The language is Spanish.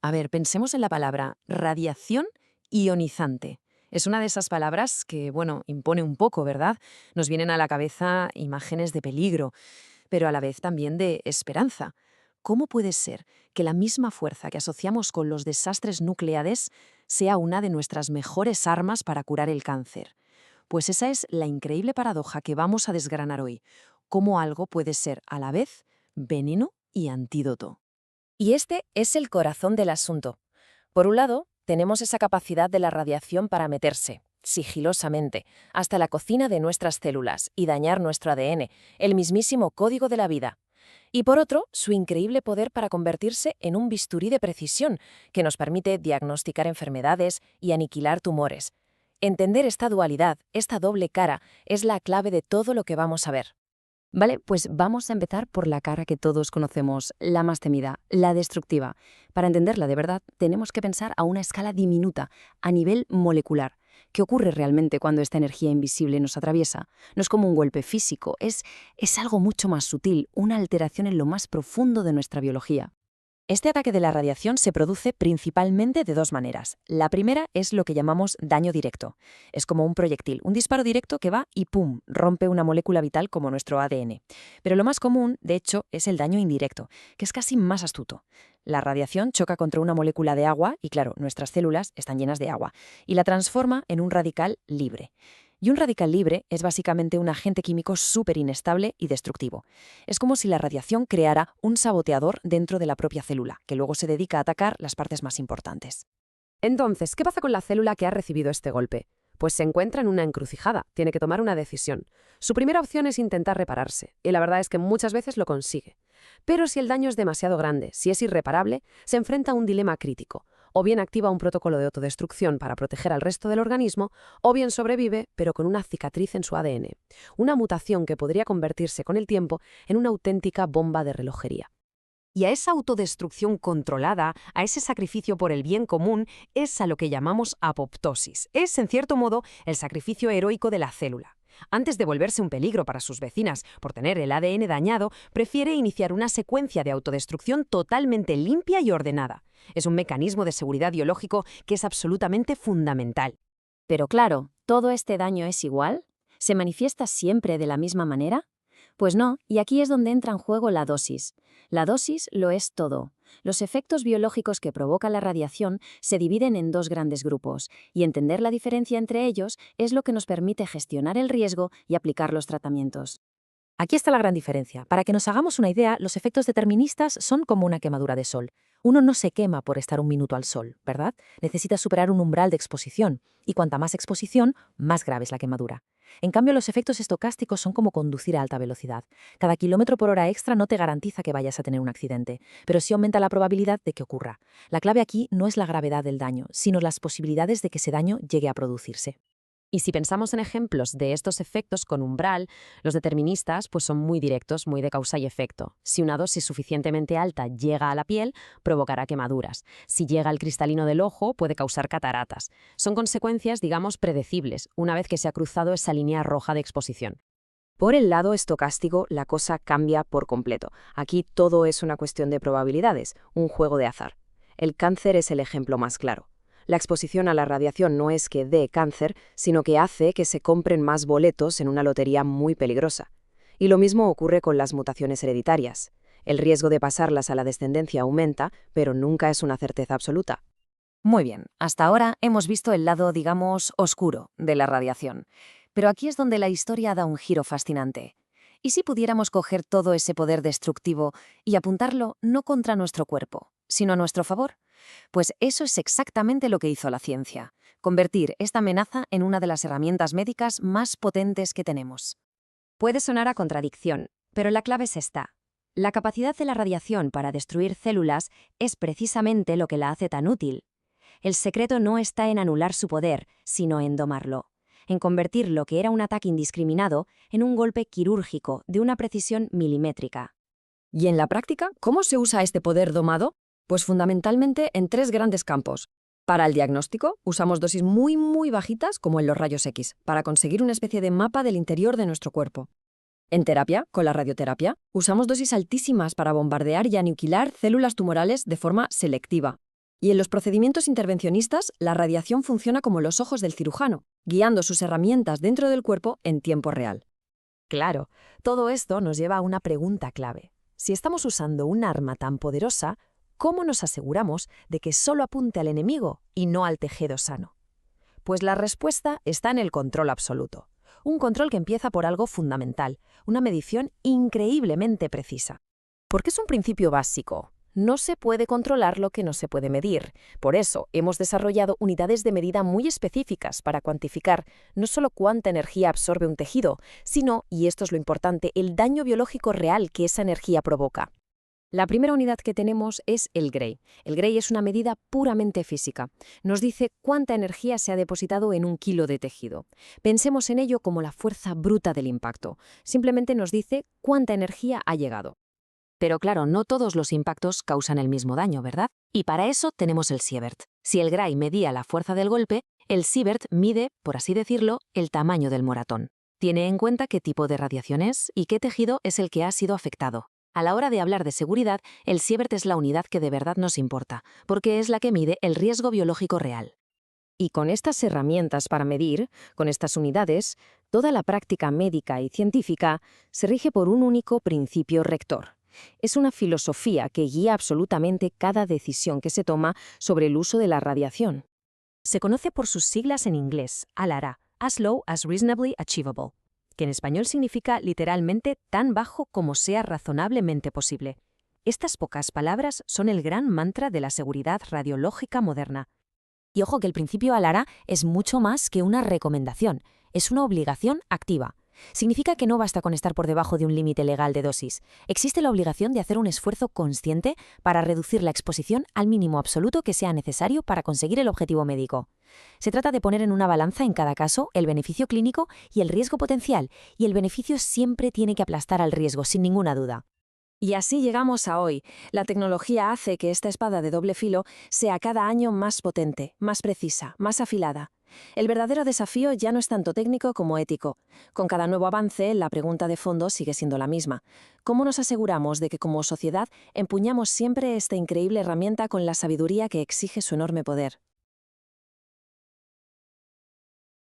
A ver, pensemos en la palabra radiación ionizante. Es una de esas palabras que, bueno, impone un poco, ¿verdad? Nos vienen a la cabeza imágenes de peligro, pero a la vez también de esperanza. ¿Cómo puede ser que la misma fuerza que asociamos con los desastres nucleares sea una de nuestras mejores armas para curar el cáncer? Pues esa es la increíble paradoja que vamos a desgranar hoy. Cómo algo puede ser a la vez veneno y antídoto. Y este es el corazón del asunto. Por un lado, tenemos esa capacidad de la radiación para meterse, sigilosamente, hasta la cocina de nuestras células y dañar nuestro ADN, el mismísimo código de la vida. Y por otro, su increíble poder para convertirse en un bisturí de precisión que nos permite diagnosticar enfermedades y aniquilar tumores. Entender esta dualidad, esta doble cara, es la clave de todo lo que vamos a ver. Vale, pues vamos a empezar por la cara que todos conocemos, la más temida, la destructiva. Para entenderla de verdad, tenemos que pensar a una escala diminuta, a nivel molecular. ¿Qué ocurre realmente cuando esta energía invisible nos atraviesa? No es como un golpe físico, es algo mucho más sutil, una alteración en lo más profundo de nuestra biología. Este ataque de la radiación se produce principalmente de dos maneras. La primera es lo que llamamos daño directo. Es como un proyectil, un disparo directo que va y ¡pum!, rompe una molécula vital como nuestro ADN. Pero lo más común, de hecho, es el daño indirecto, que es casi más astuto. La radiación choca contra una molécula de agua y, claro, nuestras células están llenas de agua, y la transforma en un radical libre. Y un radical libre es básicamente un agente químico súper inestable y destructivo. Es como si la radiación creara un saboteador dentro de la propia célula, que luego se dedica a atacar las partes más importantes. Entonces, ¿qué pasa con la célula que ha recibido este golpe? Pues se encuentra en una encrucijada, tiene que tomar una decisión. Su primera opción es intentar repararse, y la verdad es que muchas veces lo consigue. Pero si el daño es demasiado grande, si es irreparable, se enfrenta a un dilema crítico. O bien activa un protocolo de autodestrucción para proteger al resto del organismo, o bien sobrevive, pero con una cicatriz en su ADN. Una mutación que podría convertirse con el tiempo en una auténtica bomba de relojería. Y a esa autodestrucción controlada, a ese sacrificio por el bien común, es a lo que llamamos apoptosis. Es, en cierto modo, el sacrificio heroico de la célula. Antes de volverse un peligro para sus vecinas por tener el ADN dañado, prefiere iniciar una secuencia de autodestrucción totalmente limpia y ordenada. Es un mecanismo de seguridad biológico que es absolutamente fundamental. Pero claro, ¿todo este daño es igual? ¿Se manifiesta siempre de la misma manera? Pues no, y aquí es donde entra en juego la dosis. La dosis lo es todo. Los efectos biológicos que provoca la radiación se dividen en dos grandes grupos, y entender la diferencia entre ellos es lo que nos permite gestionar el riesgo y aplicar los tratamientos. Aquí está la gran diferencia. Para que nos hagamos una idea, los efectos deterministas son como una quemadura de sol. Uno no se quema por estar un minuto al sol, ¿verdad? Necesita superar un umbral de exposición, y cuanta más exposición, más grave es la quemadura. En cambio, los efectos estocásticos son como conducir a alta velocidad. Cada kilómetro por hora extra no te garantiza que vayas a tener un accidente, pero sí aumenta la probabilidad de que ocurra. La clave aquí no es la gravedad del daño, sino las posibilidades de que ese daño llegue a producirse. Y si pensamos en ejemplos de estos efectos con umbral, los deterministas pues son muy directos, muy de causa y efecto. Si una dosis suficientemente alta llega a la piel, provocará quemaduras. Si llega al cristalino del ojo, puede causar cataratas. Son consecuencias, digamos, predecibles, una vez que se ha cruzado esa línea roja de exposición. Por el lado estocástico, la cosa cambia por completo. Aquí todo es una cuestión de probabilidades, un juego de azar. El cáncer es el ejemplo más claro. La exposición a la radiación no es que dé cáncer, sino que hace que se compren más boletos en una lotería muy peligrosa. Y lo mismo ocurre con las mutaciones hereditarias. El riesgo de pasarlas a la descendencia aumenta, pero nunca es una certeza absoluta. Muy bien, hasta ahora hemos visto el lado, digamos, oscuro de la radiación. Pero aquí es donde la historia da un giro fascinante. ¿Y si pudiéramos coger todo ese poder destructivo y apuntarlo no contra nuestro cuerpo, sino a nuestro favor? Pues eso es exactamente lo que hizo la ciencia, convertir esta amenaza en una de las herramientas médicas más potentes que tenemos. Puede sonar a contradicción, pero la clave es esta. La capacidad de la radiación para destruir células es precisamente lo que la hace tan útil. El secreto no está en anular su poder, sino en domarlo, en convertir lo que era un ataque indiscriminado en un golpe quirúrgico de una precisión milimétrica. ¿Y en la práctica, cómo se usa este poder domado? Pues fundamentalmente en tres grandes campos. Para el diagnóstico, usamos dosis muy bajitas, como en los rayos X, para conseguir una especie de mapa del interior de nuestro cuerpo. En terapia, con la radioterapia, usamos dosis altísimas para bombardear y aniquilar células tumorales de forma selectiva. Y en los procedimientos intervencionistas, la radiación funciona como los ojos del cirujano, guiando sus herramientas dentro del cuerpo en tiempo real. Claro, todo esto nos lleva a una pregunta clave. Si estamos usando un arma tan poderosa, ¿cómo nos aseguramos de que solo apunte al enemigo y no al tejido sano? Pues la respuesta está en el control absoluto. Un control que empieza por algo fundamental, una medición increíblemente precisa. Porque es un principio básico. No se puede controlar lo que no se puede medir. Por eso hemos desarrollado unidades de medida muy específicas para cuantificar no solo cuánta energía absorbe un tejido, sino, y esto es lo importante, el daño biológico real que esa energía provoca. La primera unidad que tenemos es el Gray. El Gray es una medida puramente física. Nos dice cuánta energía se ha depositado en un kilo de tejido. Pensemos en ello como la fuerza bruta del impacto. Simplemente nos dice cuánta energía ha llegado. Pero claro, no todos los impactos causan el mismo daño, ¿verdad? Y para eso tenemos el Sievert. Si el Gray medía la fuerza del golpe, el Sievert mide, por así decirlo, el tamaño del moratón. Tiene en cuenta qué tipo de radiación es y qué tejido es el que ha sido afectado. A la hora de hablar de seguridad, el Sievert es la unidad que de verdad nos importa, porque es la que mide el riesgo biológico real. Y con estas herramientas para medir, con estas unidades, toda la práctica médica y científica se rige por un único principio rector. Es una filosofía que guía absolutamente cada decisión que se toma sobre el uso de la radiación. Se conoce por sus siglas en inglés, ALARA, As Low as Reasonably Achievable, que en español significa literalmente tan bajo como sea razonablemente posible. Estas pocas palabras son el gran mantra de la seguridad radiológica moderna. Y ojo que el principio ALARA es mucho más que una recomendación, es una obligación activa. Significa que no basta con estar por debajo de un límite legal de dosis. Existe la obligación de hacer un esfuerzo consciente para reducir la exposición al mínimo absoluto que sea necesario para conseguir el objetivo médico. Se trata de poner en una balanza en cada caso el beneficio clínico y el riesgo potencial, y el beneficio siempre tiene que aplastar al riesgo, sin ninguna duda. Y así llegamos a hoy. La tecnología hace que esta espada de doble filo sea cada año más potente, más precisa, más afilada. El verdadero desafío ya no es tanto técnico como ético. Con cada nuevo avance, la pregunta de fondo sigue siendo la misma. ¿Cómo nos aseguramos de que como sociedad empuñamos siempre esta increíble herramienta con la sabiduría que exige su enorme poder?